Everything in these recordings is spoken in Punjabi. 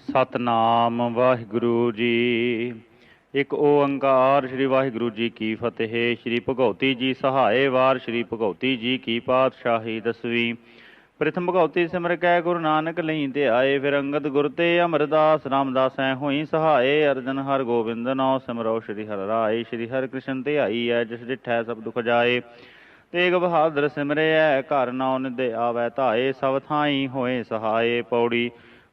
ਸਤਨਾਮ ਵਾਹਿਗੁਰੂ ਜੀ। ਇੱਕ ਓੰਕਾਰ ਸ਼੍ਰੀ ਵਾਹਿਗੁਰੂ ਜੀ ਕੀ ਫਤਿਹ। ਸ਼੍ਰੀ ਭਗਉਤੀ ਜੀ ਸਹਾਏ ਵਾਰ ਸ਼੍ਰੀ ਭਗਉਤੀ ਜੀ ਕੀ ਪਾਤਸ਼ਾਹੀ ਦਸਵੀਂ। ਪ੍ਰਥਮ ਭਗਉਤੀ ਸਿਮਰ ਕੈ ਗੁਰੂ ਨਾਨਕ ਲਈ ਤੇ ਆਏ। ਫਿਰ ਅੰਗਦ ਗੁਰ ਤੇ ਅਮਰਦਾਸ ਰਾਮਦਾਸ ਐ ਹੋਈ ਸਹਾਏ। ਅਰਜਨ ਹਰ ਗੋਬਿੰਦ ਨੌ ਸਿਮਰੋ ਸ਼੍ਰੀ ਹਰਿ ਰਾਏ। ਸ਼੍ਰੀ ਹਰਿ ਕ੍ਰਿਸ਼ਨ ਤੇ ਆਈ ਐ ਜਿਸ ਡਿਠੈ ਸਭ ਦੁਖ ਜਾਏ। ਤੇਗ ਬਹਾਦਰ ਸਿਮਰਿਐ ਘਰ ਨੌ ਨਿਧੇ ਆਵੈ ਧਾਏ। ਸਭ ਥਾਈ ਹੋਏ ਸਹਾਏ। ਪੌੜੀ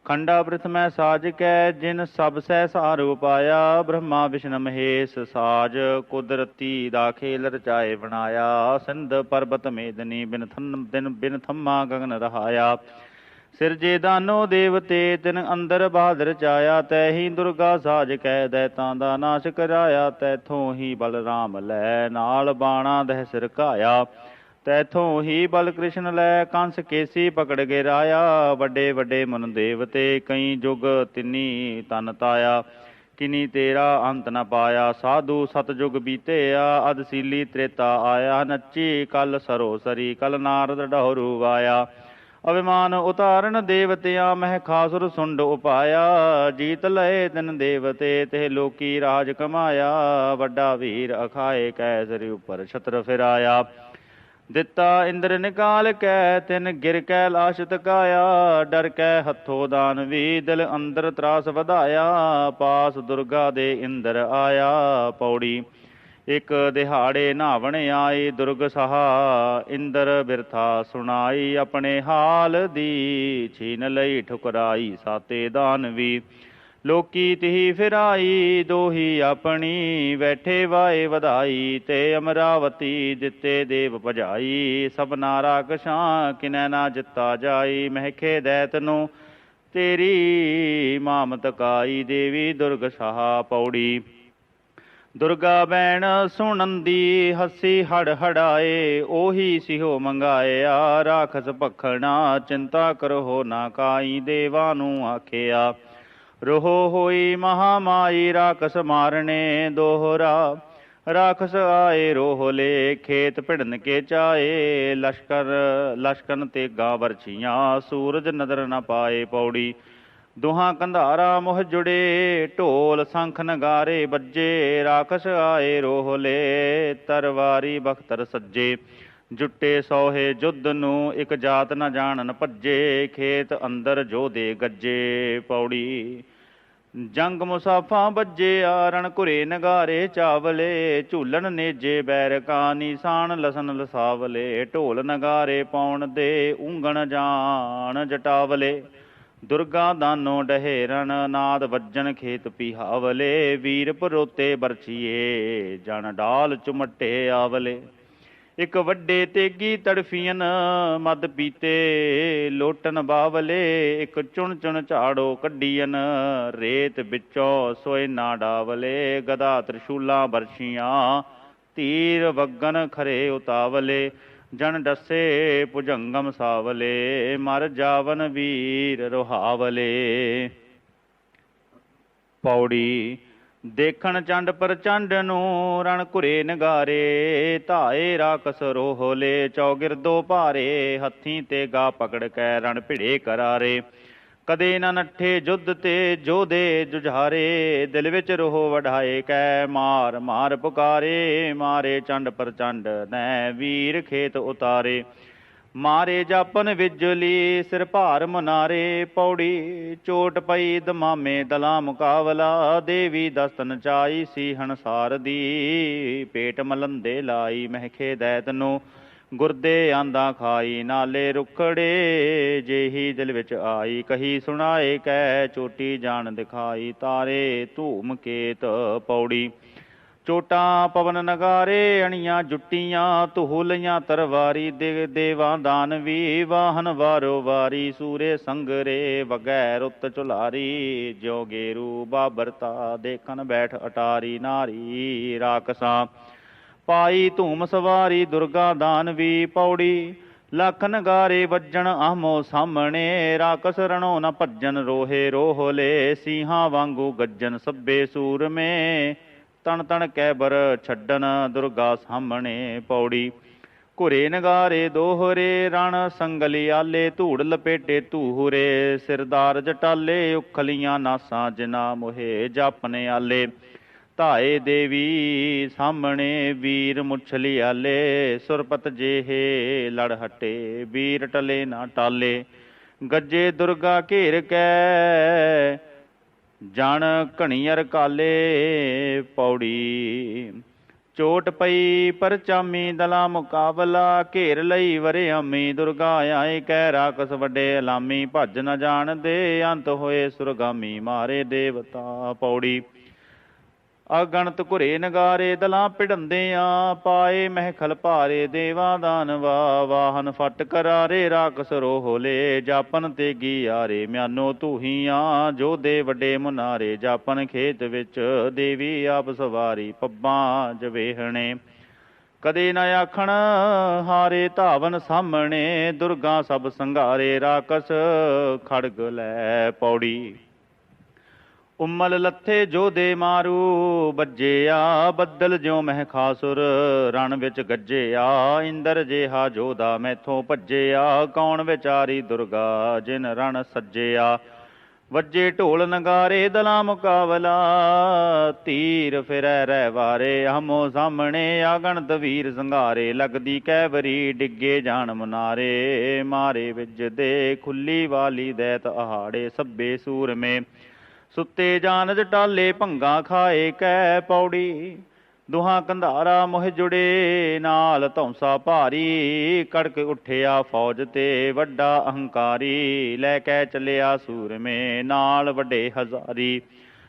ਖੰਡਾ ਪ੍ਰਥਮੈ ਸਾਜ ਕੈ ਜਿਨ ਸਭ ਸਹਿ ਸਾਰ ਉਪਾਇਆ। ਬ੍ਰਹਮਾ ਵਿਸ਼ਨ ਮਹੇਸ਼ ਸਾਜ ਕੁਦਰਤੀ ਦਾ ਖੇਲ ਰਚਾਏ ਬਣਾਇਆ। ਸਿੰਧ ਪਰਬਤ ਮੇਦਨੀ ਬਿਨ ਥੰਮਾ ਗਗਨ ਰਹਾਇਆ। ਸਿਰਜੇ ਦਾਨੋ ਦੇਵਤੇ ਤਿਨ ਅੰਦਰ ਬਹਾਦਰ ਚਾਇਆ। ਤੈਹੀ ਦੁਰਗਾ ਸਾਜ ਕੈ ਦੈਤਾਂ ਦਾ ਨਾਸ਼ ਕਰਾਇਆ। ਤੈਥੋਂ ਹੀ ਬਲਰਾਮ ਲੈ ਨਾਲ ਬਾਣਾ ਦਹਿ ਸਿਰ ਘਾਇਆ। ਤੈਥੋਂ ਹੀ ਬਲ ਕ੍ਰਿਸ਼ਨ ਲੈ ਕੰਸ ਕੇਸੀ ਪਕੜ ਗਿਰਾਇਆ। ਵੱਡੇ ਵੱਡੇ ਮਨ ਦੇਵਤੇ ਕਈ ਜੁਗ ਤਿੰਨੀ ਤਨ ਤਾਇਆ। ਕਿਨੀ ਤੇਰਾ ਅੰਤ ਨ ਪਾਇਆ। ਸਾਧੂ ਸਤਜੁਗ ਬੀਤਿਆ ਅਦਸੀਲੀ ਤ੍ਰੇਤਾ ਆਇਆ। ਨੱਚੀ ਕਲ ਸਰੋਸਰੀ ਕਲ ਨਾਰਦ ਡਹੁਰੂ ਆਇਆ। ਅਭਿਮਾਨ ਉਤਾਰਨ ਦੇਵਤਿਆਂ ਮਹਿ ਖਾਸੁਰ ਸੁੰਡ ਉਪਾਇਆ। ਜੀਤ ਲਏ ਤਿਨ ਦੇਵਤੇ ਤੇ ਲੋਕੀ ਰਾਜ ਕਮਾਇਆ। ਵੱਡਾ ਵੀਰ ਅਖਾਏ ਕੈਸਰੀ ਉੱਪਰ ਛਤਰ ਫਿਰਾਇਆ। ਦਿੱਤਾ ਇੰਦਰ ਨਿਕਾਲ ਕੈ ਤਿਨ ਗਿਰ ਕੈ ਲਾਸ਼ ਤਕਾਇਆ। ਡਰ ਕੈ ਹੱਥੋਂ ਦਾਨਵੀ ਦਿਲ ਅੰਦਰ ਤਰਾਸ ਵਧਾਇਆ। ਪਾਸ ਦੁਰਗਾ ਦੇ ਇੰਦਰ ਆਇਆ। ਪੌੜੀ ਇੱਕ ਦਿਹਾੜੇ ਨਹਾਵਣ ਆਈ ਦੁਰਗ ਸਹਾ। ਇੰਦਰ ਬਿਰਥਾ ਸੁਣਾਈ ਆਪਣੇ ਹਾਲ ਦੀ। ਛੀਨ ਲਈ ਠੁਕਰਾਈ ਸਾਤੇ ਦਾਨਵੀ। ਲੋਕੀ ਤਿਹੀ ਫਿਰਾਈ ਦੋਹੀ ਆਪਣੀ। ਬੈਠੇ ਵਾਏ ਵਧਾਈ ਤੇ ਅਮਰਾਵਤੀ ਦਿੱਤੇ ਦੇਵ ਭਜਾਈ। ਸਭਨਾ ਰਾਖਸ਼ਾਂ ਕਿਨੈ ਨਾ ਜਿੱਤਾ ਜਾਈ। ਮਹਿਖੇ ਦੈਤ ਨੂੰ ਤੇਰੀ ਮਾਮਤ ਕਾਈ। ਦੇਵੀ ਦੁਰਗ ਸਹਾ। ਪੌੜੀ ਦੁਰਗਾ ਬੈਣ ਸੁਣੰਦੀ ਹੱਸੀ ਹੜ ਹੜਾਏ। ਉਹੀ ਸਿਹੋ ਮੰਗਾਇਆ ਰਾਖਸ ਭਖਣਾ। ਚਿੰਤਾ ਕਰੋ ਨਾ ਕਾਈ ਦੇਵਾਂ ਨੂੰ ਆਖਿਆ। ਰੋਹ ਹੋਈ ਮਹਾਮਾਈ ਰਾਖਸ ਮਾਰਨੇ ਦੋਹਰਾ। ਰਾਖਸ ਆਏ ਰੋਹ ਲੇ ਖੇਤ ਭਿੜਨ ਕੇ ਚਾਏ। ਲਸ਼ਕਨ ਤੇਗਾ ਵਰਛੀਆਂ ਸੂਰਜ ਨਦਰ ਨ ਪਾਏ। ਪੌੜੀ ਦੁਹਾਂ ਕੰਧਾਰਾ ਮੁਹ ਜੁੜੇ ਢੋਲ ਸੰਖ ਨਗਾਰੇ ਬੱਜੇ। ਰਾਖਸ ਆਏ ਰੋਹ ਲੇ ਤਰਵਾਰੀ ਬਖਤਰ ਸੱਜੇ। ਜੁੱਟੇ ਸੋਹੇ ਜੁੱਧ ਨੂੰ ਇੱਕ ਜਾਤ ਨ ਜਾਣਨ ਭੱਜੇ। ਖੇਤ ਅੰਦਰ ਜੋਧੇ ਗੱਜੇ। ਪੌੜੀ ਜੰਗ ਮੁਸਾਫਾ ਬੱਜਿਆ ਰਣ ਘੁਰੇ ਨਗਾਰੇ ਚਾਵਲੇ। ਝੂਲਣ ਨੇਜੇ ਬੈਰਕਾਂ ਨਿਸ਼ਾਨ ਲਸਨ ਲਸਾਵਲੇ। ਢੋਲ ਨਗਾਰੇ ਪਾਉਣ ਦੇ ਉਂਗਣ ਜਾਣ ਜਟਾਵਲੇ। ਦੁਰਗਾ ਦਾਨੋ ਡਹੇਰਨ ਨਾਦ ਵੱਜਣ ਖੇਤ ਪਿਹਾਵਲੇ। ਵੀਰ ਪਰੋਤੇ ਬਰਛੀਏ ਜਨ ਡਾਲ ਚੁਮਟੇ ਆਵਲੇ। ਇੱਕ ਵੱਡੇ ਤੇਗੀ ਤੜਫੀਨ ਮਦ ਪੀਤੇ ਲੋਟਨ ਬਾਵਲੇ। ਇੱਕ ਚੁਣ ਚੁਣ ਝਾੜੋ ਕੱਢੀਨ ਰੇਤ ਵਿੱਚੋਂ ਸੋਏ ਨਾ ਡਾਵਲੇ। ਗਦਾ ਤ੍ਰਿਸ਼ੂਲਾਂ ਬਰਛੀਆਂ ਤੀਰ ਵਗਨ ਖਰੇ ਉਤਾਵਲੇ। ਜਨ ਡੱਸੇ ਭੁਜੰਗਮ ਸਾਵਲੇ ਮਰ ਜਾਵਨ ਵੀਰ ਰੁਹਾਵਲੇ। ਪੌੜੀ ਦੇਖਣ ਚੰਡ ਪ੍ਰਚੰਡ ਨੂੰ ਰਣ ਘੁਰੇ ਨਗਾਰੇ। ਧਾਏ ਰਾਕਸ ਰੋਹ ਲੇ ਚੌਗਿਰਦੋ ਭਾਰੇ। ਹੱਥੀਂ ਤੇ ਗਾ ਪਕੜ ਕੈ ਰਣ ਭਿੜੇ ਕਰਾਰੇ। ਕਦੇ ਨਾ ਨੱਠੇ ਜੁੱਧ ਤੇ ਜੋਧੇ ਜੁਝਾਰੇ। ਦਿਲ ਵਿੱਚ ਰੋਹ ਵਢਾਏ ਕੈ ਮਾਰ ਮਾਰ ਪੁਕਾਰੇ। ਮਾਰੇ ਚੰਡ ਪ੍ਰਚੰਡ ਨੈ ਵੀਰ ਖੇਤ ਉਤਾਰੇ। ਮਾਰੇ ਜਾਪਨ ਵਿਜਲੀ ਸਿਰ ਭਾਰ ਮੁਨਾਰੇ। ਪੌੜੀ ਚੋਟ ਪਈ ਦਮਾਮੇ ਦਲਾ ਮੁਕਾਵਲਾ। ਦੇਵੀ ਦਸਤ ਨਚਾਈ ਸੀ ਹਣਸਾਰ ਦੀ। ਪੇਟ ਮਲੰਦੇ ਲਾਈ ਮਹਿਖੇ ਦੈਤ ਨੂੰ ਗੁਰਦੇ ਆਂਦਾ ਖਾਈ। ਨਾਲੇ ਰੁਖੜੇ ਜਿਹੀ ਦਿਲ ਵਿੱਚ ਆਈ। ਕਹੀ ਸੁਣਾਏ ਕੈ ਚੋਟੀ ਜਾਣ ਦਿਖਾਈ। ਤਾਰੇ ਧੂਮ ਕੇਤ। ਪੌੜੀ ਚੋਟਾਂ ਪਵਨ ਨਗਾਰੇ ਅਣੀਆਂ ਜੁੱਟੀਆਂ। ਧੂਹ ਲਈਆਂ ਤਰਵਾਰੀ ਦੇਵਾਂ ਦਾਨਵੀ। ਵਾਹਨ ਵਾਰੋ ਵਾਰੀ ਸੂਰੇ ਸੰਗਰੇ। ਵਗੈ ਰੁੱਤ ਚੁਲਾਰੀ ਜਿਉ ਗੇਰੂ ਬਾਬਰਤਾ। ਦੇਖਣ ਬੈਠ ਅਟਾਰੀ ਨਾਰੀ ਰਾਕਸਾਂ। ਪਾਈ ਧੂਮ ਸਵਾਰੀ ਦੁਰਗਾ ਦਾਨਵੀ। ਪੌੜੀ ਲੱਖ ਨਗਾਰੇ ਵੱਜਣ ਆਹਮੋ ਸਾਹਮਣੇ। ਰਾਕਸ ਰਣੋ ਨ ਭੱਜਣ ਰੋਹੇ ਰੋਹ ਲੇ। ਸਿੰਘਾਂ ਵਾਂਗੂ ਗੱਜਣ ਸੱਬੇ ਸੂਰਮੇ। ਤਣ ਤਣ ਕੈ ਬਰ ਛੱਡਣ ਦੁਰਗਾ ਸਾਹਮਣੇ। ਪੌੜੀ ਘੁਰੇ ਨਗਾਰੇ ਦੋਹਰੇ ਰਣ ਸੰਗਲਿਆਲੇ ਧੂੜ ਲਪੇਟੇ ਧੂਹਰੇ ਸਿਰਦਾਰ ਜਟਾਲੇ ਉਖਲੀਆਂ ਨਾਸਾਂ ਜਿਨਾ ਮੋਹੇ ਜਾਪਨੇ ਆਲੇ ਧਾਏ ਦੇਵੀ ਸਾਹਮਣੇ ਵੀਰ ਮੁੱਛਲਿਆਲੇ ਸੁਰਪਤ ਜਿਹੇ ਲੜ ਹਟੇ ਵੀਰ ਟਲੇ ਨਾ ਟਾਲੇ ਗੱਜੇ ਦੁਰਗਾ ਘੇਰ ਕੈ ਜਣ ਘਣੀਅਰ ਕਾਲੇ ਪੌੜੀ ਚੋਟ ਪਈ ਪਰਚਾਮੀ ਦਲਾ ਮੁਕਾਬਲਾ ਘੇਰ ਲਈ ਵਰਿਆਮੀ ਦੁਰਗਾ ਆਏ ਕਹਿ ਰਾਕਸ ਵੱਡੇ ਅਲਾਮੀ ਭੱਜ ਨ ਜਾਣਦੇ ਅੰਤ ਹੋਏ ਸੁਰਗਾਮੀ ਮਾਰੇ ਦੇਵਤਾ ਪੌੜੀ ਅਗਣਤ ਘੁਰੇ ਨਗਾਰੇ ਦਲਾਂ ਪਿੜੰਦਿਆਂ ਪਾਏ ਮਹਿਖਲ ਭਾਰੇ ਦੇਵਾਂ ਦਾਨਵਾ ਵਾਹਨ ਫਟ ਕਰਾਰੇ ਰਾਕਸ ਰੋਹਲੇ ਜਾਪਨ ਤੇਗੀ ਆਰੇ ਮਿਆਨੋ ਧੂਹੀਆਂ ਜੋਧੇ ਵੱਡੇ ਮੁਨਾਰੇ ਜਾਪਨ ਖੇਤ ਵਿੱਚ ਦੇਵੀ ਆਪ ਸਵਾਰੀ ਪੱਬਾਂ ਜਵੇਹਣੇ ਕਦੇ ਨਾ ਆਖਣ ਹਾਰੇ ਧਾਵਨ ਸਾਹਮਣੇ ਦੁਰਗਾ ਸਭ ਸੰਘਾਰੇ ਰਾਕਸ ਖੜਗ ਲੈ ਪੌੜੀ ਉਮਲ ਲੱਥੇ ਜੋਧੇ ਮਾਰੂ ਬੱਜਿਆ ਬੱਦਲ ਜਿਉ ਮਹਿਖਾਸੁਰ ਰਣ ਵਿੱਚ ਗੱਜਿਆ ਇੰਦਰ ਜਿਹਾ ਜੋਧਾ ਮੈਥੋਂ ਭੱਜਿਆ ਕੌਣ ਵਿਚਾਰੀ ਦੁਰਗਾ ਜਿਨ ਰਣ ਸੱਜਿਆ ਵੱਜੇ ਢੋਲ ਨਗਾਰੇ ਦਲਾਂ ਮੁਕਾਬਲਾ ਧੀਰ ਫਿਰੈ ਰਹਿ ਵਾਰੇ ਹਮੋ ਸਾਹਮਣੇ ਆਗਣਤ ਵੀਰ ਸੰਘਾਰੇ ਲੱਗਦੀ ਕੈਵਰੀ ਡਿੱਗੇ ਜਾਣ ਮੁਨਾਰੇ ਮਾਰੇ ਵਿੱਜਦੇ ਖੁੱਲੀ ਵਾਲੀ ਦੈਤ ਅਹਾੜੇ ਸੱਬੇ ਸੂਰਮੇ ਸੁੱਤੇ ਜਾਨ ਜਟਾਲੇ ਭੰਗਾ ਖਾਏ ਕੈ ਪੌੜੀ ਦੁਹਾਂ ਕੰਧਾਰਾ ਮੋਹ ਜੁੜੇ ਨਾਲ ਧੌਂਸਾ ਭਾਰੀ ਕੜਕ ਉੱਠਿਆ ਫੌਜ ਤੇ ਵੱਡਾ ਅਹੰਕਾਰੀ ਲੈ ਕੇ ਚੱਲਿਆ ਸੂਰਮੇ ਨਾਲ ਵੱਡੇ ਹਜ਼ਾਰੀ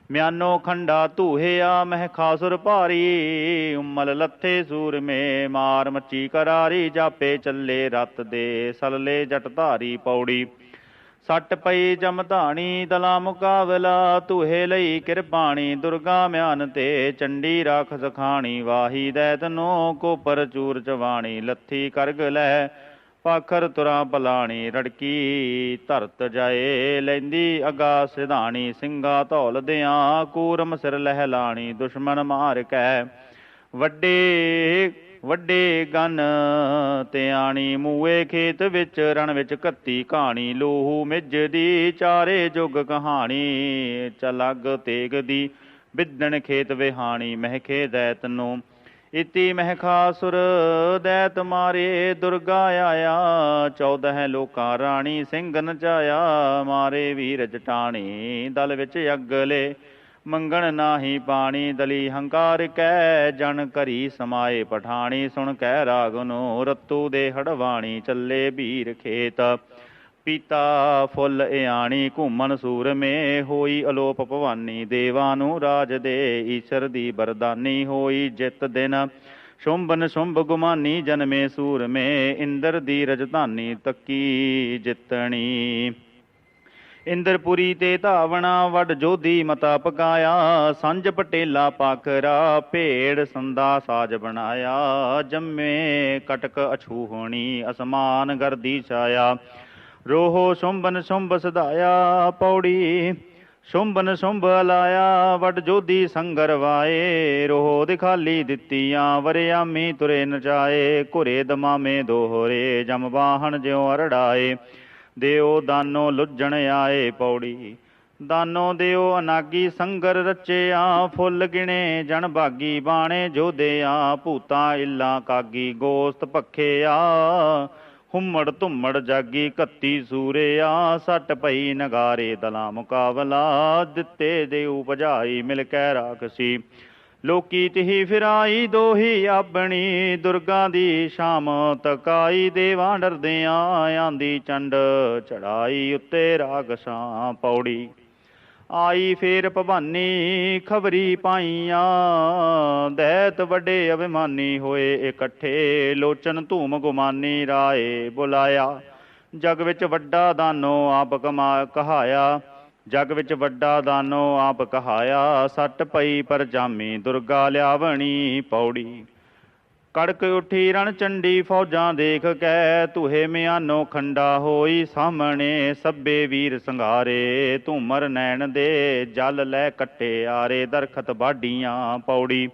ਮਿਆਨੋ ਖੰਡਾ ਧੂਹਿਆ ਮਹਿਖਾਸੁਰ ਭਾਰੀ ਉਮਲ ਲੱਥੇ ਸੂਰਮੇ ਮਾਰ ਮੱਚੀ ਕਰਾਰੀ ਜਾਪੇ ਚੱਲੇ ਰਤ ਦੇ ਸਲਲੇ ਜਟ ਧਾਰੀ ਪੌੜੀ ਸੱਟ ਪਈ ਜਮਧਾਣੀ ਦਲਾ ਮੁਕਾਬਲਾ ਧੂਹੇ ਲਈ ਕਿਰਪਾਣੀ ਦੁਰਗਾ ਮਿਆਨ ਤੇ ਚੰਡੀ ਰਾਖਸ ਖਾਣੀ ਵਾਹੀ ਦੈਤ ਨੋ ਕੋਪਰ ਚੂਰ ਚਵਾਣੀ ਲੱਥੀ ਕਰਗ ਲੈ ਪਾਖਰ ਤੁਰਾਂ ਪਲਾਣੀ ਰੜਕੀ ਧਰਤ ਜਾਏ ਲੈਂਦੀ ਅਗਾ ਸਿਧਾਣੀ ਸਿੰਘਾ ਧੌਲਦਿਆਂ ਕੂਰਮ ਸਿਰ ਲਹਿਲਾਣੀ ਦੁਸ਼ਮਣ ਮਾਰ ਕੈ ਵੱਡੇ ਗਨ ਤੇ ਆਣੀ ਮੂਏ ਖੇਤ ਵਿੱਚ ਰਣ ਵਿੱਚ ਕੱਤੀ ਕਹਾਣੀ ਲੋਹੂ ਮਿੱਝ ਦੀ ਚਾਰੇ ਜੁਗ ਕਹਾਣੀ ਚਲਗ ਤੇਗ ਦੀ ਬਿੱਦਣ ਖੇਤ ਵਿਹਾਣੀ ਮਹਿਖੇ ਦੈਤ ਨੂੰ ਇਤੀ ਮਹਿਖਾਸੁਰ ਦੈਤ ਮਾਰੇ ਦੁਰਗਾ ਆਇਆ 14 ਲੋਕਾਂ ਰਾਣੀ ਸਿੰਘ ਨਚਾਇਆ ਮਾਰੇ ਵੀਰ ਜਟਾਣੀ ਦਲ ਵਿੱਚ ਅਗਲੇ ਮੰਗਣ ਨਾਹੀ ਪਾਣੀ ਦਲੀ ਹੰਕਾਰ ਕੈ ਜਨ ਘਰੀ ਸਮਾਏ ਪਠਾਣੀ ਸੁਣ ਕਹਿ ਰਾਗ ਨੂੰ ਰਤੂ ਦੇ ਹੜਵਾਣੀ ਚੱਲੇ ਵੀਰ ਖੇਤ ਪੀਤਾ ਫੁੱਲ ਇਆਣੀ ਘੁੰਮਣ ਸੂਰਮੇ ਹੋਈ ਅਲੋਪ ਭਵਾਨੀ ਦੇਵਾਂ ਨੂੰ ਰਾਜ ਦੇ ਈਸ਼ਰ ਦੀ ਬਰਦਾਨੀ ਹੋਈ ਜਿੱਤ ਦਿਨ ਸ਼ੁੰਭਨ ਸ਼ੁੰਭ ਗੁਮਾਨੀ ਜਨਮੇ ਸੂਰਮੇ ਇੰਦਰ ਦੀ ਰਜਧਾਨੀ ਤੱਕੀ ਜਿੱਤਣੀ ਇੰਦਰਪੁਰੀ ਤੇ ਧਾਵਣਾ ਵੱਡ ਜੋਧੀ ਮਤਾ ਪਕਾਇਆ ਸੰਜ ਪਟੇਲਾ ਪਾਖਰਾ ਭੇੜ ਸੰਦਾ ਸਾਜ ਬਣਾਇਆ ਜੰਮੇ ਕਟਕ ਅਛੂਹਣੀ ਅਸਮਾਨ ਗਰਦੀ ਛਾਇਆ ਰੋਹੋ ਸ਼ੁੰਭਨ ਸ਼ੁੰਭ ਸਦਾਇਆ ਪੌੜੀ ਸ਼ੁੰਭਨ ਸ਼ੁੰਭ ਲਾਇਆ ਵੱਡ ਜੋਧੀ ਸੰਗਰ ਵਾਏ ਰੋਹ ਦਿਖਾਲੀ ਦਿੱਤੀਆਂ ਵਰਿਆਮੀ ਤੁਰੇ ਨਚਾਏ ਘੁਰੇ ਦਮਾਮੇ ਦੋਹਰੇ ਜਮ ਬਾਹਣ ਜਿਉ ਅਰੜਾਏ ਦਿਓ ਦਾਨੋ ਲੁੱਜਣ ਆਏ ਪੌੜੀ ਦਾਨੋ ਦਿਓ ਅਨਾਗੀ ਸੰਗਰ ਰਚਿਆ ਫੁੱਲ ਗਿਣੇ ਜਨ ਭਾਗੀ ਬਾਣੇ ਜੋਧਿਆ ਭੂਤਾਂ ਇੱਲਾਂ ਕਾਗੀ ਗੋਸਤ ਭਖਿਆ ਹੁਮੜ ਧੁੰਮੜ ਜਾਗੀ ਕੱਤੀ ਸੂਰਿਆ ਸੱਟ ਪਈ ਨਗਾਰੇ ਦਲਾਂ ਮੁਕਾਬਲਾ ਦਿੱਤੇ ਦੇਉ ਭਜਾਈ ਮਿਲ ਕੇ ਰਾਖਸੀ ਲੋਕੀ ਤਿਹੀ ਫਿਰਾਈ ਦੋਹੀ ਆਪਣੀ ਦੁਰਗਾ ਦੀ ਸ਼ਾਮ ਤਕਾਈ ਦੇਵਾਂ ਡਰਦਿਆਂ ਆਂਦੀ ਚੰਡ ਚੜਾਈ ਉੱਤੇ ਰਾਖਸਾਂ ਪੌੜੀ ਆਈ ਫੇਰ ਭਵਾਨੀ ਖਬਰੀ ਪਾਈਆਂ ਦੈਤ ਵੱਡੇ ਅਭਿਮਾਨੀ ਹੋਏ ਇਕੱਠੇ ਲੋਚਨ ਧੂਮ ਗੁਮਾਨੀ ਰਾਏ ਬੁਲਾਇਆ ਜਗ ਵਿੱਚ ਵੱਡਾ ਦਾਨੋ ਆਪ ਕਹਾਇਆ ਜਗ ਵਿੱਚ ਵੱਡਾ ਦਾਨੋ ਆਪ ਕਹਾਇਆ ਸੱਟ ਪਈ ਪਰ ਜਾਮੀ ਦੁਰਗਾ ਲਿਆਵਣੀ ਪੌੜੀ ਕੜਕ ਉੱਠੀ ਰਣ ਚੰਡੀ ਫੌਜਾਂ ਦੇਖ ਕੈ ਧੂਹੇ ਮਿਆਨੋ ਖੰਡਾ ਹੋਈ ਸਾਹਮਣੇ ਸੱਬੇ ਵੀਰ ਸੰਘਾਰੇ ਧੂਮਰ ਨੈਣ ਦੇ ਜਲ ਲੈ ਕੱਟੇ ਆਰੇ ਦਰਖਤ ਬਾਡੀਆਂ ਪੌੜੀ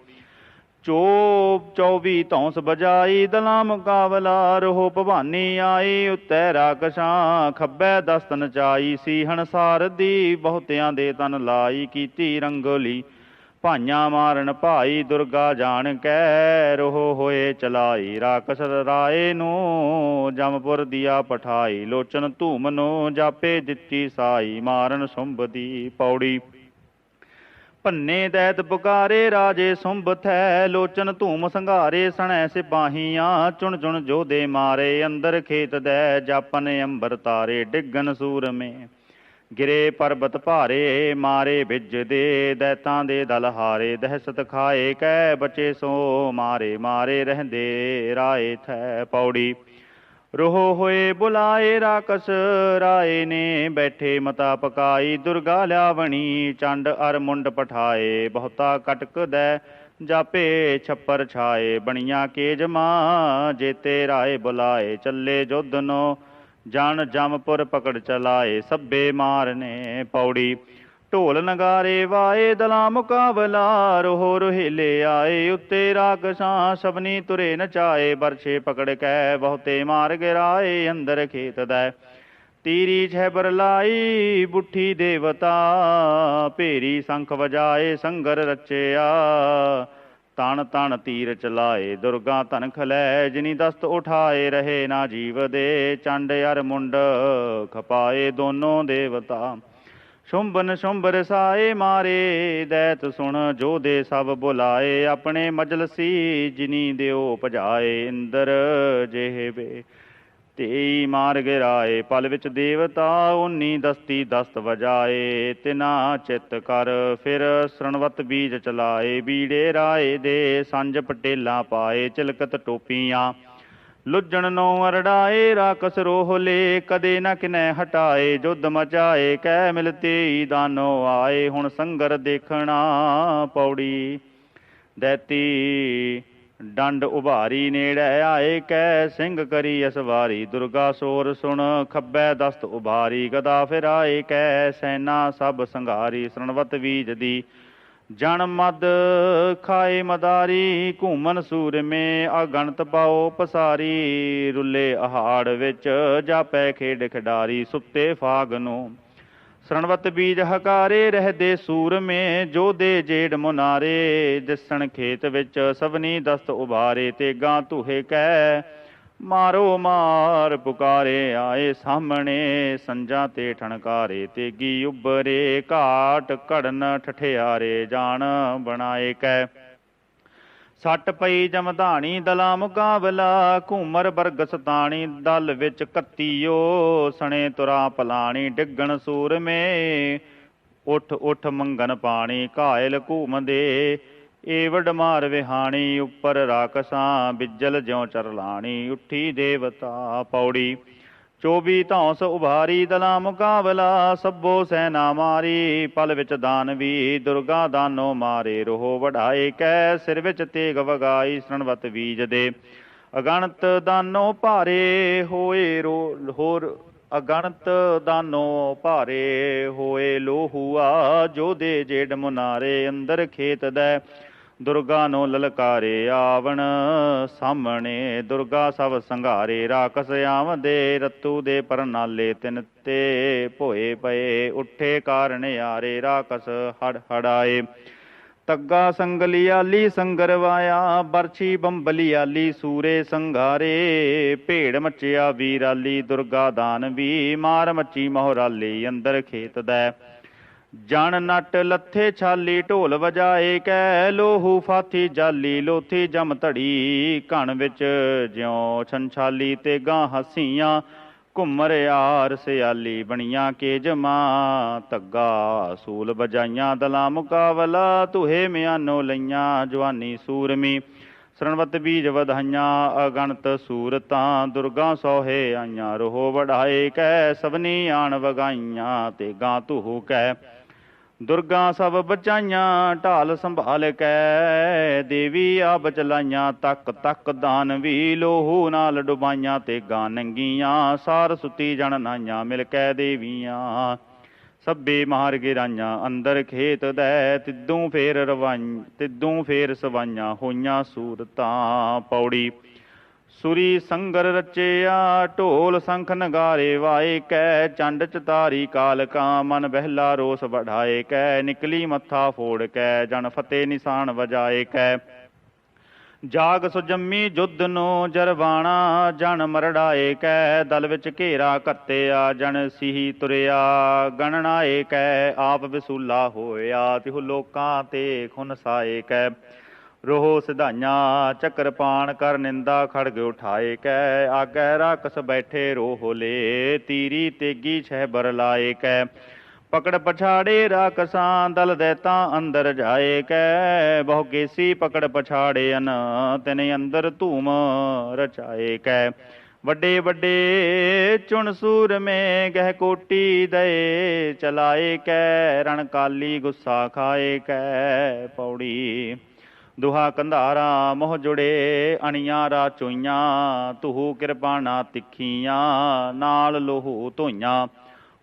चौबी धौंस बजाई दला मुकाबला रोह भवानी आई उत्तै राकशां खब्बै दस्त नचाई सीहन सारदी बहुतियां दे तन लाई कीती रंगोली ਭਾਈਆਂ ਮਾਰਨ ਭਾਈ ਦੁਰਗਾ ਜਾਣ ਕੈ ਰੋਹ ਹੋਏ ਚਲਾਈ ਰਾਕਸ ਰਾਏ ਨੂੰ ਜਮਪੁਰ ਦੀਆ ਪਠਾਈ ਲੋਚਨ ਧੂਮ ਨੂੰ ਜਾਪੇ ਦਿੱਤੀ ਸਾਈ ਮਾਰਨ ਸੁੰਭ ਦੀ ਪੌੜੀ ਭੰਨੇ ਦੈਤ ਪੁਕਾਰੇ ਰਾਜੇ ਸੁੰਭ ਥੈ ਲੋਚਨ ਧੂਮ ਸੰਘਾਰੇ ਸਣੈ ਸਿਪਾਹੀਆਂ ਚੁਣ ਚੁਣ ਜੋਧੇ ਮਾਰੇ ਅੰਦਰ ਖੇਤ ਦੈ ਜਾਪਨ ਅੰਬਰ ਤਾਰੇ ਡਿੱਗਨ ਸੂਰਮੇ ਗਿਰੇ ਪਰਬਤ ਭਾਰੇ ਮਾਰੇ ਬਿਜਦੇ ਦੈਤਾਂ ਦੇ ਦਲ ਹਾਰੇ ਦਹਿਸ਼ਤ ਖਾਏ ਕੈ ਬਚੇ ਸੋ ਮਾਰੇ ਮਾਰੇ ਰਹਿੰਦੇ ਰਾਏ ਥੈ ਪੌੜੀ ਰੋਹ ਹੋਏ ਬੁਲਾਏ ਰਾਕਸ ਰਾਏ ਨੇ ਬੈਠੇ ਮਤਾ ਪਕਾਈ ਦੁਰਗਾ ਲਿਆਵਣੀ ਚੰਡ ਅਰ ਮੁੰਡ ਪਠਾਏ ਬਹੁਤਾ ਕਟਕਦੈ ਜਾਪੇ ਛੱਪਰ ਛਾਏ ਬਣੀਆਂ ਕੇਜਮਾ ਜੇਤੇ ਰਾਏ ਬੁਲਾਏ ਚੱਲੇ ਜੁੱਧ ਨੋ ਜਨ ਜਮਪੁਰ ਪਕੜ ਚਲਾਏ ਸੱਬੇ ਮਾਰਨੇ ਪੌੜੀ ਢੋਲ ਨਗਾਰੇ ਵਾਏ ਦਲਾ ਮੁਕਾਬਲਾ ਰੋਹ ਰੋਹਿਲੇ ਆਏ ਉੱਤੇ ਰਾਕਸ਼ਾਂ ਸਭਨੀ ਤੁਰੇ ਨਚਾਏ ਬਰਛੇ ਪਕੜ ਕੈ ਬਹੁਤੇ ਮਾਰ ਗਿਰਾਏ ਅੰਦਰ ਖੇਤ ਦੈ ਤੀਰੀ ਛੈਬਰ ਲਾਈ ਬੁੱਠੀ ਦੇਵਤਾ ਭੇਰੀ ਸੰਖ ਵਜਾਏ ਸੰਗਰ ਰਚਿਆ ਤਣ ਤਣ ਤੀਰ ਚਲਾਏ ਦੁਰਗਾ ਧਨਖ ਲੈ ਜਿਨੀ ਦਸਤ ਉਠਾਏ ਰਹੇ ਨਾ ਜੀਵ ਦੇ ਚੰਡ ਅਰ ਮੁੰਡ ਖਪਾਏ ਦੋਨੋਂ ਦੇਵਤਾ ਸ਼ੁੰਭਨ ਸ਼ੁੰਭ ਰਸਾਏ ਮਾਰੇ ਦੈਤ ਸੁਣ ਜੋਧੇ ਸਭ ਬੁਲਾਏ ਆਪਣੇ ਮਜਲਸੀ ਜਿਨੀ ਦਿਓ ਭਜਾਏ ਇੰਦਰ ਜਿਹੇ ਤੇਈ ਮਾਰ ਗਿਰਾਏ ਪਲ ਵਿੱਚ ਦੇਵਤਾ ਉਨੀ ਦਸਤੀ ਦਸਤ ਵਜਾਏ ਤਿਨਾ ਚਿੱਤ ਕਰ ਫਿਰ ਸਰਣਵਤ ਬੀਜ ਚਲਾਏ ਬੀੜੇ ਰਾਏ ਦੇ ਸੰਜ ਪਟੇਲਾਂ ਪਾਏ ਚਿਲਕਤ ਟੋਪੀਆਂ ਲੁੱਜਣ ਨੋ ਅਰੜਾਏ ਰਾਕਸ ਰੋਹ ਲੇ ਕਦੇ ਨ ਕਿਨੈ ਹਟਾਏ ਜੁੱਧ ਮਚਾਏ ਕਹਿ ਮਿਲਤੇ ਦਾਨੋ ਆਏ ਹੁਣ ਸੰਗਰ ਦੇਖਣਾ ਪੌੜੀ ਦੈਤੀ ਡੰਡ ਉਭਾਰੀ ਨੇੜੇ ਆਏ ਕੈ ਸਿੰਘ ਕਰੀ ਅਸਵਾਰੀ ਦੁਰਗਾ ਸੋਰ ਸੁਣ ਖੱਬੈ ਦਸਤ ਉਭਾਰੀ ਗਦਾ ਫਿਰ ਆਏ ਕੈ ਸੈਨਾ ਸਭ ਸੰਘਾਰੀ ਸਰਣਵਤ ਬੀਜ ਦੀ ਜਨ ਮਦ ਖਾਏ ਮਦਾਰੀ ਘੂਮਨ ਸੂਰਮੇ ਅਗਣਤ ਪਾਓ ਪਸਾਰੀ ਰੁੱਲੇ ਅਹਾੜ ਵਿੱਚ ਜਾਪੈ ਖੇਡ ਖਿਡਾਰੀ ਸੁੱਤੇ ਫਾਗ ਨੂੰ ਸਰਣਵਤ ਬੀਜ ਹਕਾਰੇ ਰਹਿਦੇ ਸੂਰਮੇ ਜੋਧੇ ਜੇੜ ਮੁਨਾਰੇ ਦਿਸਣ ਖੇਤ ਵਿੱਚ ਸਭਨੀ ਦਸਤ ਉਭਾਰੇ ਤੇਗਾਂ ਧੂਹੇ ਕੈ ਮਾਰੋ ਮਾਰ ਪੁਕਾਰੇ ਆਏ ਸਾਹਮਣੇ ਸੰਜਾਂ ਤੇ ਠਣਕਾਰੇ ਤੇਗੀ ਉੱਭਰੇ ਘਾਟ ਘੜਨ ਠਠਿਆਰੇ ਜਾਣ ਬਣਾਏ ਕੈ ਸੱਟ ਪਈ ਜਮਧਾਣੀ ਦਲਾ ਮੁਕਾਬਲਾ ਘੂਮਰ ਬਰਗ ਸਤਾਣੀ ਦਲ ਵਿੱਚ ਕੱਤੀਓ ਸਣੇ ਤੁਰਾ ਪਲਾਣੀ ਡਿੱਗਣ ਸੂਰਮੇ ਉੱਠ ਉੱਠ ਮੰਗਨ ਪਾਣੀ ਘਾਇਲ ਘੂਮਦੇ ਏਵੜ ਮਾਰ ਵਿਹਾਣੀ ਉੱਪਰ ਰਾਕਸਾਂ ਬਿਜਲ ਜਿਉ ਚਰਲਾਣੀ ਉੱਠੀ ਦੇਵਤਾ ਪੌੜੀ 24 ਧੌਂਸ ਉਭਾਰੀ ਦਲਾ ਮੁਕਾਬਲਾ ਸਭੋ ਸੈਨਾ ਮਾਰੀ ਪਲ ਵਿੱਚ ਦਾਨਵੀ ਦੁਰਗਾ ਦਾਨੋ ਮਾਰੇ ਰੋਹ ਵਢਾਏ ਕੈ ਸਿਰ ਵਿੱਚ ਤੇਗ ਵਗਾਈ ਸਰਣਵਤ ਬੀਜ ਦੇ ਅਗਣਤ ਦਾਨੋ ਭਾਰੇ ਹੋਏ ਹੋਰ ਅਗਣਤ ਦਾਨੋ ਭਾਰੇ ਹੋਏ ਲੋਹੂਆ ਜੋਧੇ ਜੇਡ ਮੁਨਾਰੇ ਅੰਦਰ ਖੇਤ ਦੈ ਦੁਰਗਾ ਨੂੰ ਲਲਕਾਰੇ ਆਵਣ ਸਾਹਮਣੇ ਦੁਰਗਾ ਸਭ ਸੰਘਾਰੇ ਰਾਕਸ ਆਵਦੇ ਰਤੂ ਦੇ ਪਰਨਾਲੇ ਤਿਨ ਤੇ ਭੋਏ ਪਏ ਉੱਠੇ ਕਾਰਨ ਆਰੇ ਰਾਕਸ ਹੜ ਹੜਾਏ ਤੱਗਾ ਸੰਗਲੀਆਲੀ ਸੰਗਰਵਾਇਆ ਬਰਛੀ ਬੰਬਲੀਆਲੀ ਸੂਰੇ ਸੰਘਾਰੇ ਭੇੜ ਮੱਚਿਆ ਵੀਰਾਲੀ ਦੁਰਗਾ ਦਾਨਵੀ ਮਾਰ ਮੱਚੀ ਮੋਹਰਾਲੀ ਅੰਦਰ ਖੇਤ ਦੈ ਜਣ ਨੱਟ ਲੱਥੇ ਛਾਲੀ ਢੋਲ ਵਜਾਏ ਕੈ ਲੋਹੂ ਫਾਥੀ ਜਾਲੀ ਲੋਥੀ ਜਮ ਧੜੀ ਘਣ ਵਿੱਚ ਜਿਉ ਛੰਛਾਲੀ ਤੇ ਗਾਂ ਹਸੀਆਂ ਘੁੰਮਰ ਯਾਰ ਸਿਆਲੀ ਬਣੀਆਂ ਕੇ ਜਮਾ ਧੱਗਾ ਸੂਲ ਵਜਾਈਆਂ ਦਲਾ ਮੁਕਾਬਲਾ ਧੂਹੇ ਮਿਆਨੋ ਲਈਆਂ ਜਵਾਨੀ ਸੂਰਮੀ ਸਰਣਵਤ ਬੀਜ ਵਧਾਈਆਂ ਅਗਣਤ ਸੂਰਤਾਂ ਦੁਰਗਾ ਸੋਹੇ ਆਈਆਂ ਰੋਹ ਵਢਾਏ ਕੈ ਸਭਨੀ ਆਣ ਵਗਾਈਆਂ ਤੇ ਗਾਂ ਧੂਹ ਕੈ ਦੁਰਗਾ ਸਭ ਬਚਾਈਆਂ ਢਾਲ ਸੰਭਾਲ ਕੈ ਦੇਵੀ ਆਪ ਚਲਾਈਆਂ ਤੱਕ ਤੱਕ ਦਾਨਵੀ ਲੋਹੂ ਨਾਲ ਡੁਬਾਈਆਂ ਤੇ ਗਾਂ ਨੰਗੀਆਂ ਸਾਰ ਸੁੱਤੀ ਜਣ ਨਾਈਆਂ ਮਿਲ ਕੈ ਦੇਵੀਆਂ ਸਭੇ ਮਾਰ ਗਿਰਾਈਆਂ ਅੰਦਰ ਖੇਤ ਦੈ, ਤਿੱਦੋਂ ਫੇਰ ਸਵਾਈਆਂ ਹੋਈਆਂ ਸੂਰਤਾਂ। ਪੌੜੀ। ਸੁਰੀ ਸੰਗਰ ਰਚਿਆ ਢੋਲ ਸੰਖ ਨਗਾਰੇ ਵਾਏ ਕੈ, ਚੰਡ ਚਤਾਰੀ ਕਾਲਕਾ ਮਨ ਬਹਿਲਾ ਰੋਸ ਵਢਾਏ ਕੈ, ਨਿਕਲੀ ਮੱਥਾ ਫੋੜ ਕੈ ਜਨ ਫਤਿਹ ਨਿਸ਼ਾਨ ਵਜਾਏ ਕੈ। ਜਾਗ ਸੁਜੰਮੀ ਜੁੱਧ ਨੂੰ ਜਰਵਾਣਾ ਜਨ ਮਰੜਾਏ ਕੈ, ਦਲ ਵਿੱਚ ਘੇਰਾ ਘੱਤਿਆ ਜਨ ਸਿਹੀ ਤੁਰਿਆ ਗਣਨਾਏ ਕੈ, ਆਪ ਵਿਸੂਲਾ ਹੋਇਆ ਤਿਹੁ ਲੋਕਾਂ ਤੇ ਖੁਨ ਸਾਏ ਕੈ। ਰੋਹ ਸਿਧਾਈਆਂ ਚੱਕਰਪਾਣ ਕਰ ਨਿੰਦਾ ਖੜਗ ਉਠਾਏ ਕੈ, ਆਗੈ ਰਾਕਸ ਬੈਠੇ ਰੋਹ ਲੇ ਤੀਰੀ ਤੇਗੀ ਛਹਿਬਰ ਲਾਏ ਕੈ। ਪਕੜ ਪਛਾੜੇ ਰਾਕਸਾਂ ਦਲ ਦੈਤਾਂ ਅੰਦਰ ਜਾਏ ਕੈ, ਬਹੁ ਕੇਸੀ ਪਕੜ ਪਛਾੜਿਅਨ ਤਿਨ ਅੰਦਰ ਧੂਮ ਰਚਾਏ ਕੈ। ਵੱਡੇ ਵੱਡੇ ਚੁਣ ਸੂਰਮੇ ਗਹਿ ਕੋਟੀ ਦਏ ਚਲਾਏ ਕੈ, ਰਣ ਕਾਲੀ ਗੁੱਸਾ ਖਾਏ ਕੈ। ਪੌੜੀ। ਦੁਹਾ ਕੰਧਾਰਾ ਮੋਹ ਜੁੜੇ ਅਣੀਆਂ ਰਾ ਚੋਈਆਂ, ਤੁਹੂ ਕਿਰਪਾਣਾ ਤਿੱਖੀਆਂ ਨਾਲ ਲੋਹੂ ਧੋਈਆਂ।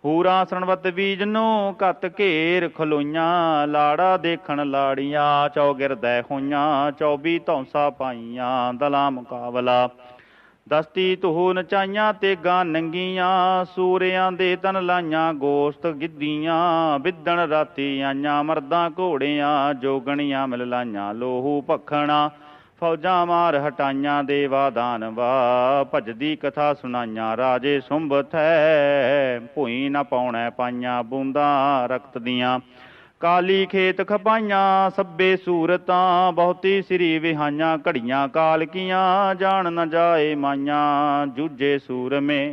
ਹੂਰਾਂ ਸਣਵਤ ਬੀਜ ਨੂੰ ਘੱਤ ਘੇਰ ਖਲੋਈਆਂ, ਲਾੜਾ ਦੇਖਣ ਲਾੜੀਆਂ ਚੌਗਿਰਦੈ ਹੋਈਆਂ। 24 ਧੌਂਸਾ ਪਾਈਆਂ ਦਲਾਂ ਮੁਕਾਬਲਾ, ਦਸਤੀ ਤੁਹੂ ਨਚਾਈਆਂ ਤੇਗਾਂ ਨੰਗੀਆਂ। ਸੂਰਿਆਂ ਦੇ ਤਨ ਲਾਈਆਂ ਗੋਸ਼ਤ ਗਿੱਧੀਆਂ, ਬਿੱਦਣ ਰਾਤੀ ਆਈਆਂ ਮਰਦਾਂ ਘੋੜਿਆਂ ਜੋਗਣੀਆਂ ਮਿਲ ਲਾਈਆਂ ਲੋਹੂ ਭਖਣਾ। ਫੌਜਾਂ ਮਾਰ ਹਟਾਈਆਂ ਦੇਵਾ ਦਾਨਵਾ, ਭਜਦੀ ਕਥਾ ਸੁਣਾਈਆਂ ਰਾਜੇ ਸੁੰਭ ਥੈ। ਭੂਈ ਨਾ ਪਾਉਣਾ ਪਾਈਆਂ ਬੂੰਦਾਂ ਰਕਤ ਦੀਆਂ, ਕਾਲੀ ਖੇਤ ਖਪਾਈਆਂ ਸਭੇ ਸੂਰਤਾਂ। ਬਹੁਤੀ ਸਿਰੀ ਵਿਹਾਈਆਂ ਘੜੀਆਂ ਕਾਲਕੀਆਂ, ਜਾਣ ਨ ਜਾਏ ਮਾਈਆਂ ਜੂਝੇ ਸੂਰਮੇ।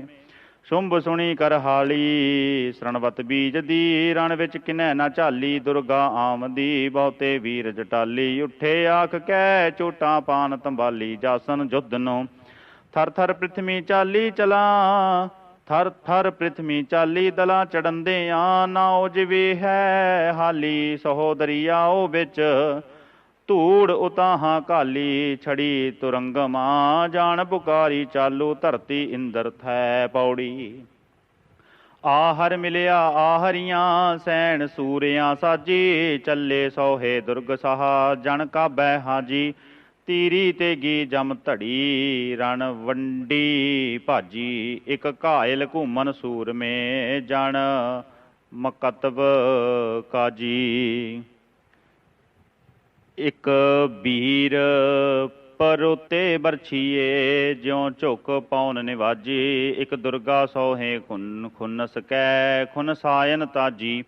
ਸ਼ੁੰਭ ਸੁਣੀ ਕਰਹਾਲੀ ਸਰਣਵਤ ਬੀਜ ਦੀ, ਰਣ ਵਿੱਚ ਕਿਨੈ ਨਾ ਝਾਲੀ ਦੁਰਗਾ ਆਮਦੀ। ਬਹੁਤੇ ਵੀਰ ਜਟਾਲੀ ਉੱਠੇ ਆਖ ਕੈ, ਚੋਟਾਂ ਪਾਨ ਤੰਬਾਲੀ ਜਾਸਨ ਜੁੱਧ ਨੂੰ। ਥਰ ਥਰ ਪ੍ਰਿਥਵੀ ਚਾਲੀ ਚਲਾਂ, ਥਰ ਥਰ ਪ੍ਰਿਥਵੀ ਚਾਲੀ ਦਲਾਂ ਚੜੰਦਿਆਂ। ਨਾ ਉਜਵੇ ਹੈ ਹਾਲੀ ਸਹੋਦਰੀਆਓ ਵਿੱਚ, ਧੂੜ ਉਤਾਹਾਂ ਕਾਲੀ ਛੜੀ ਤੁਰੰਗਮਾ। ਜਾਣ ਪੁਕਾਰੀ ਚਾਲੂ ਧਰਤੀ ਇੰਦਰ ਥੈ। ਪੌੜੀ। ਆਹਰ ਮਿਲਿਆ ਆਹਰੀਆਂ ਸੈਣ ਸੂਰਿਆਂ ਸਾਜੀ, ਚੱਲੇ ਸੋਹੇ ਦੁਰਗ ਸਾਹਾ ਜਨ ਕਾਬੈ ਹਾਜੀ। ਤੀਰੀ ਤੇਗੀ ਜਮ ਧੜੀ ਰਣ ਵੰਡੀ ਭਾਜੀ, ਇੱਕ ਘਾਇਲ ਘੂਮਨ ਸੂਰਮੇ ਜਨ ਮਕਤਬ ਕਾਜੀ। ਇੱਕ ਬੀਰ ਪਰੋਤੇ ਬਰਛੀਏ ਜਿਉ ਝੁਕ ਪੌਨ ਨਿਵਾਜੀ। ਇੱਕ ਦੁਰਗਾ ਸੋਹੇ ਖੁੰਨਸ ਕੈ ਖੁਨ ਸਾਇਨ ਤਾਜੀ।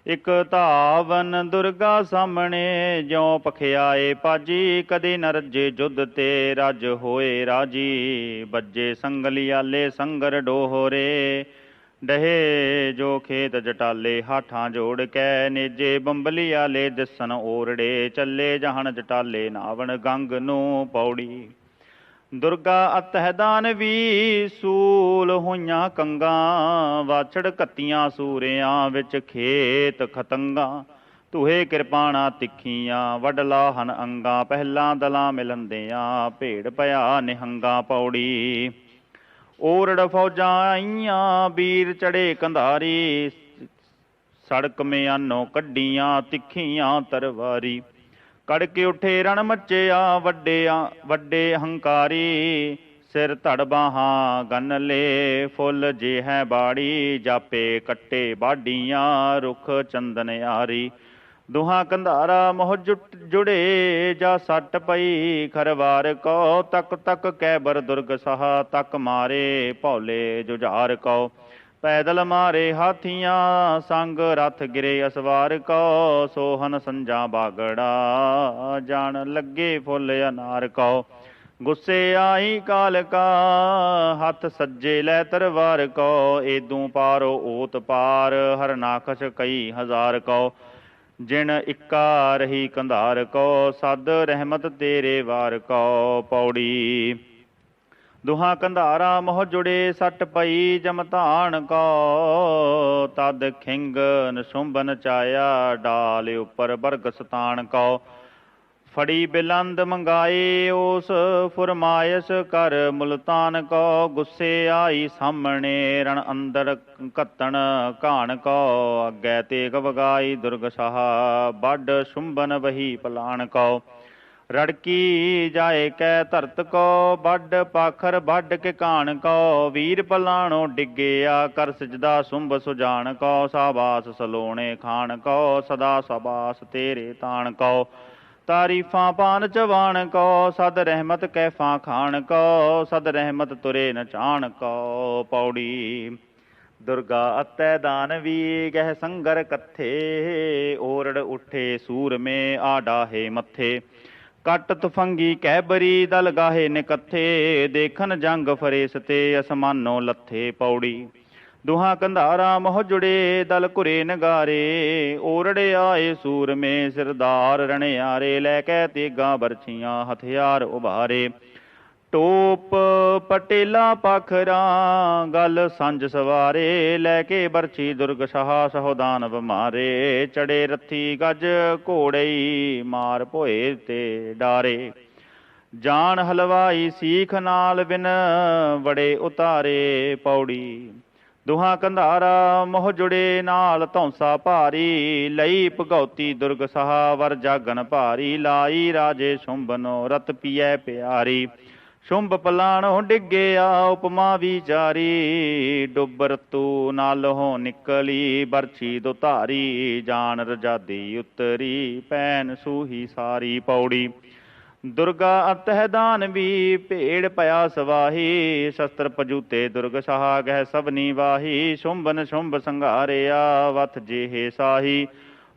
ਇੱਕ ਧਾਵਨ ਦੁਰਗਾ ਸਾਹਮਣੇ ਜਿਉ ਪਖਿਆਏ ਪਾਜੀ। ਕਦੇ ਨ ਰੱਜੇ ਜੁੱਧ ਤੇ ਰੱਜ ਹੋਏ ਰਾਜੀ। ਬੱਜੇ ਸੰਗਲੀਆਲੇ ਸੰਗਰ ਡੋਹਰੇ, ਡਹੇ ਜੋ ਖੇਤ ਜਟਾਲੇ ਹਾਠਾਂ ਜੋੜ ਕੈ। ਨੇਜੇ ਬੰਬਲੀਆਲੇ ਦਿਸਣ ਓਰੜੇ, ਚੱਲੇ ਜਹਣ ਜਟਾਲੇ ਨਾਵਣ ਗੰਗ ਨੂੰ। ਪੌੜੀ। ਦੁਰਗਾ ਅਤਹਿ ਦਾਨਵੀ ਸੂਲ ਹੋਈਆਂ ਕੰਗਾਂ, ਵਾਛੜ ਘੱਤੀਆਂ ਸੂਰਿਆਂ ਵਿੱਚ ਖੇਤ ਖਤੰਗਾਂ। ਧੂਹੇ ਕਿਰਪਾਣਾ ਤਿੱਖੀਆਂ ਵੱਢ ਲਾਹਨ ਅੰਗਾਂ, ਪਹਿਲਾਂ ਦਲਾਂ ਮਿਲੰਦਿਆਂ ਭੇੜ ਪਿਆ ਨਿਹੰਗਾਂ। ਪੌੜੀ। ਓਰੜ ਫੌਜਾਂ ਆਈਆਂ ਵੀਰ ਚੜੇ ਕੰਧਾਰੀ, ਸੜਕ ਮਿਆਨੋਂ ਕੱਢੀਆਂ ਤਿੱਖੀਆਂ ਤਰਵਾਰੀ। ਕੜ ਕੇ ਉੱਠੇ ਰਣ ਮੱਚਿਆ ਵੱਡੇ ਹੰਕਾਰੀ। ਸਿਰ ਧੜ ਬਾਹਾਂ ਗੰਨ ਲੇ ਫੁੱਲ ਜੇ ਹੈ ਬਾੜੀ, ਜਾਪੇ ਕੱਟੇ ਬਾਡੀਆਂ ਰੁੱਖ ਚੰਦਨ ਯਾਰੀ। ਦੁਹਾਂ ਕੰਧਾਰਾ ਮੋਹ ਜੁੜੇ ਜਾ ਸੱਟ ਪਈ ਖਰਵਾਰ ਕੋ। ਤੱਕ ਤੱਕ ਕੈਬਰ ਦੁਰਗ ਸਾਹਾ ਤੱਕ ਮਾਰੇ ਭੌਲੇ ਜੁਝਾਰ ਕੋ। ਪੈਦਲ ਮਾਰੇ ਹਾਥੀਆਂ ਸੰਗ ਰਥ ਗਿਰੇ ਅਸਵਾਰ ਕੋ। ਸੋਹਨ ਸੰਜਾ ਬਾਗੜਾ ਜਾਣ ਲੱਗੇ ਫੁੱਲ ਅਨਾਰ ਕੋ। ਗੁੱਸੇ ਆਈ ਕਾਲਕਾ ਹੱਥ ਸੱਜੇ ਲੈ ਤਰਵਾਰ ਕੋ। ਏਦੂ ਪਾਰੋ ਓਤ ਪਾਰ ਹਰਨਾਖਸ਼ ਕਈ ਹਜ਼ਾਰ ਕੋ। ਜਿਣ ਇੱਕਾ ਰਹੀ ਕੰਧਾਰ ਕੋ, ਸਦ ਰਹਿਮਤ ਤੇਰੇ ਵਾਰ ਕੋ। ਪੌੜੀ। ਦੁਹਾਂ ਕੰਧਾਰਾ ਮੋਹ ਜੁੜੇ ਸੱਟ ਪਈ ਜਮਧਾਨ ਕੋ। ਤਦ ਖਿੰਗ ਨਿਸ਼ੁੰਭ ਨਚਾਇਆ ਡਾਲ ਉੱਪਰ ਬਰਗ ਸਤਾਨ ਕੋ। ਫੜੀ ਬਿਲੰਦ ਮੰਗਾਏ ਉਸ ਫੁਰਮਾਇਸ਼ ਕਰ ਮੁਲਤਾਨ ਕੋ। ਗੁੱਸੇ ਆਈ ਸਾਹਮਣੇ ਰਣ ਅੰਦਰ ਘੱਤਣ ਘਾਣ ਕੋ। ਅੱਗੇ ਤੇਗ ਵਗਾਈ ਦੁਰਗ ਸਾਹ ਵੱਡ ਸ਼ੁੰਭਨ ਵਹੀ ਪਲਾਣ ਕੋ। ਰੜਕੀ ਜਾਏ ਕੈ ਧਰਤ ਕੋ ਵੱਡ ਪਾਖਰ ਵੱਡ ਕੇ ਕਾਣ ਕੋ। ਵੀਰ ਪਲਾਣੋ ਡਿੱਗਿਆ ਕਰ ਸਜਦਾ ਸੁੰਭ ਸੁਜਾਨ ਕੋ। ਸਾਬਾਸ ਸਲੋਣੇ ਖਾਣ ਕੋ ਸਦਾ ਸਾਬਾਸ ਤੇਰੇ ਤਾਣ ਕੋ। ਤਾਰੀਫਾਂ ਪਾਨ ਚਵਾਣ ਕੋ ਸਦ ਰਹਿਮਤ ਕੈਫਾਂ ਖਾਣ ਕੋ। ਸਦ ਰਹਿਮਤ ਤੁਰੇ ਨ ਚਾਣ ਕੋ। ਪੌੜੀ ਦੁਰਗਾ ਅਤੈ ਦਾਨਵੀ ਗਹਿ ਸੰਗਰ ਕੱਥੇ। ਓਰੜ ਉੱਠੇ ਸੂਰਮੇ ਆ ਡਾਹੇ ਮੱਥੇ। ਕੱਟ ਤੁਫੰਗੀ ਕੈਬਰੀ ਦਲ ਗਾਹੇ ਨਿਕੱਥੇ। ਦੇਖਨ ਜੰਗ ਫਰੇਸਤੇ ਅਸਮਾਨੋਂ ਲੱਥੇ। ਪੌੜੀ ਦੁਹਾਂ ਕੰਧਾਰਾ ਮੋਹ ਜੁੜੇ ਦਲ ਘੁਰੇ ਨਗਾਰੇ। ਓਰੜੇ ਆਏ ਸੂਰਮੇ ਸਿਰਦਾਰ ਰਣਿਆਰੇ। ਲੈ ਕੇ ਤੇਗਾਂ ਬਰਛੀਆਂ ਹਥਿਆਰ ਉਭਾਰੇ। ਟੋਪ ਪਟੇਲਾ ਪਾਖਰਾਂ ਗਲ ਸੰਜ ਸਵਾਰੇ। ਲੈ ਕੇ ਬਰਛੀ ਦੁਰਗ ਸਾਹ ਸਹੋਦਾਨਵ ਮਾਰੇ। ਚੜੇ ਰੱਥੀ ਗੱਜ ਘੋੜਈ ਮਾਰ ਭੋਏ ਤੇ ਡਾਰੇ। ਜਾਨ ਹਲਵਾਈ ਸੀਖ ਨਾਲ ਬਿਨ ਵੜੇ ਉਤਾਰੇ। ਪੌੜੀ ਦੁਹਾਂ ਕੰਧਾਰਾ ਮੋਹ ਜੁੜੇ ਨਾਲ ਧੌਂਸਾ ਭਾਰੀ। ਲਈ ਭਗਉਤੀ ਦੁਰਗ ਸਾਹ ਵਰ ਜਾਗਨ ਭਾਰੀ। ਲਾਈ ਰਾਜੇ ਸ਼ੁੰਭਨੋ ਰਤ ਪੀਐ ਪਿਆਰੀ। ਸ਼ੁੰਭ ਪਲਾਣੋ ਡਿੱਗਿਆ ਉਪਮਾ ਵਿਚਾਰੀ। ਡੁੱਬ ਰਤੂ ਨਾਲੋਂ ਨਿਕਲੀ ਬਰਛੀ ਦੁਧਾਰੀ। ਜਾਨ ਰਜਾਦੀ ਉਤਰੀ ਪੈਨ ਸੂਹੀ ਸਾਰੀ। ਪੌੜੀ ਦੁਰਗਾ ਅਤਹਿ ਦਾਨਵੀ ਭੇੜ ਪਿਆ ਸਵਾਹੀ। ਸ਼ਸਤਰ ਪਜੂਤੇ ਦੁਰਗ ਸਾਹ ਗਹਿ ਸਭਨੀ ਵਾਹੀ। ਸ਼ੁੰਭਨ ਸ਼ੁੰਭ ਸੰਘਾਰਿਆ ਵਥ ਜੇਹੇ ਸਾਹੀ।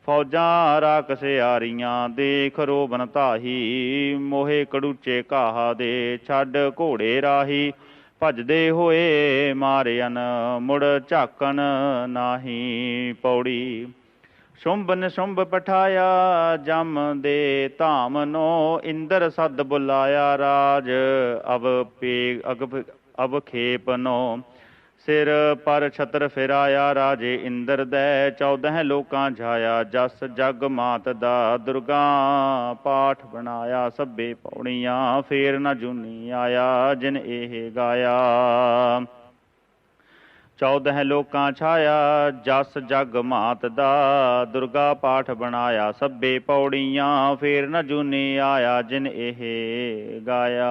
ਫੌਜਾਂ ਰਾਕਸ ਆਰੀਆਂ ਦੇਖ ਰੋਬਨ ਤਾਹੀ। ਮੋਹੇ ਕੜੂਚੇ ਘਾਹ ਦੇ ਛੱਡ ਘੋੜੇ ਰਾਹੀ। ਭਜਦੇ ਹੋਏ ਮਾਰਿਅਨ ਮੁੜ ਝਾਕਣ ਨਾਹੀ। ਪੌੜੀ ਸ਼ੁੰਭ ਨਿਸ਼ੁੰਭ ਪਠਾਇਆ ਜਮ ਦੇ ਧਾਮ ਨੋ। ਇੰਦਰ ਸਦ ਬੁਲਾਇਆ ਰਾਜ ਅਵਖੇਪ ਨੋ। ਸਿਰ ਪਰ ਛਤਰ ਫਿਰਾਇਆ ਰਾਜੇ ਇੰਦਰ ਦੈ। 14 ਲੋਕਾਂ ਛਾਇਆ ਜਸ ਜਗ ਮਾਤ ਦਾ। ਦੁਰਗਾ ਪਾਠ ਬਣਾਇਆ ਸਭੇ ਪੌੜੀਆਂ। ਫੇਰ ਨ ਜੂਨੀ ਆਇਆ ਜਿਨ ਇਹ ਗਾਇਆ। 14 ਲੋਕਾਂ ਛਾਇਆ ਜਸ ਜਗ ਮਾਤ ਦਾ। ਦੁਰਗਾ ਪਾਠ ਬਣਾਇਆ ਸਭੇ ਪੌੜੀਆਂ। ਫੇਰ ਨ ਜੂਨੀ ਆਇਆ ਜਿਨ ਇਹ ਗਾਇਆ।